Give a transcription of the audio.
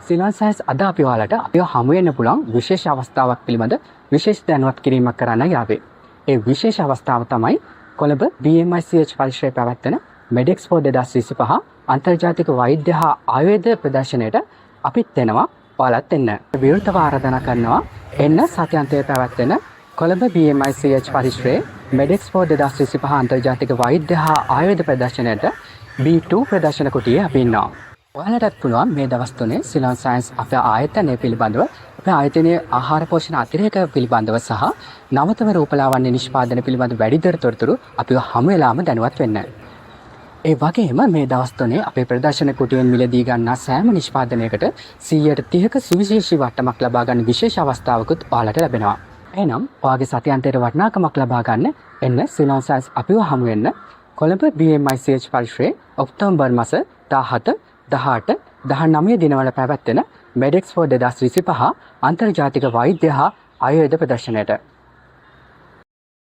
සිලන් science අද අපි ඔයාලට අපිව හමු වෙන්න පුළුවන් විශේෂ අවස්ථාවක් පිළිබඳ විශේෂ දැනුවත් කිරීමක් කරන්න යාවේ. ඒ විශේෂ අවස්ථාව තමයි කොළඹ BMICH පරිශ්‍රයේ පැවැත්වෙන MEDEXPO 2025 අන්තර්ජාතික වෛද්‍ය හා ආයුර්වේද ප්‍රදර්ශනයට අපිත් එනවා ඔයාලත් එන්න. විවෘතව ආරාධනා කරනවා එන්න සත්‍යන්තයේ පැවැත්වෙන කොළඹ BMICH පරිශ්‍රයේ MEDEXPO 2025 අන්තර්ජාතික වෛද්‍ය හා ආයුර්වේද ප්‍රදර්ශනයට B2 ප්‍රදර්ශන කුටියේ අපි ඉන්නවා. ඔයාලටත් පුළුවන් මේ දවස් තුනේ සිලන් සයන්ස් අපේ ආයතනය පිළිබඳව අපේ ආයතනයේ ආහාර පෝෂණ අතිරේක පිළිබඳව සහ නවතම රූපලාවන්‍ය නිෂ්පාදන පිළිබඳ වැඩිදුර තොරතුරු අපිව හමු වෙලාම දැනුවත් වෙන්න. ඒ වගේම මේ දවස් තුනේ අපේ ප්‍රදර්ශන කුටියෙන් මිලදී ගන්නා සෑම නිෂ්පාදනයකට 130ක සුවිශේෂී වට්ටමක් ලබා ගන්න විශේෂ අවස්ථාවකුත් ඔයාලට ලැබෙනවා. එහෙනම් ඔයාගේ සතියන්තයට වටිනාකමක් ලබා ගන්න එන්න සිලන් සයන්ස් අපිව හමු වෙන්න කොළඹ BMICH පරිශ්‍රයේ ඔක්තෝබර් මාස 17 18 19 දිනවල පැවැත්වෙන MEDEXPO 2025 අන්තර්ජාතික වෛද්‍ය හා ආයුර්වේද ප්‍රදර්ශනයට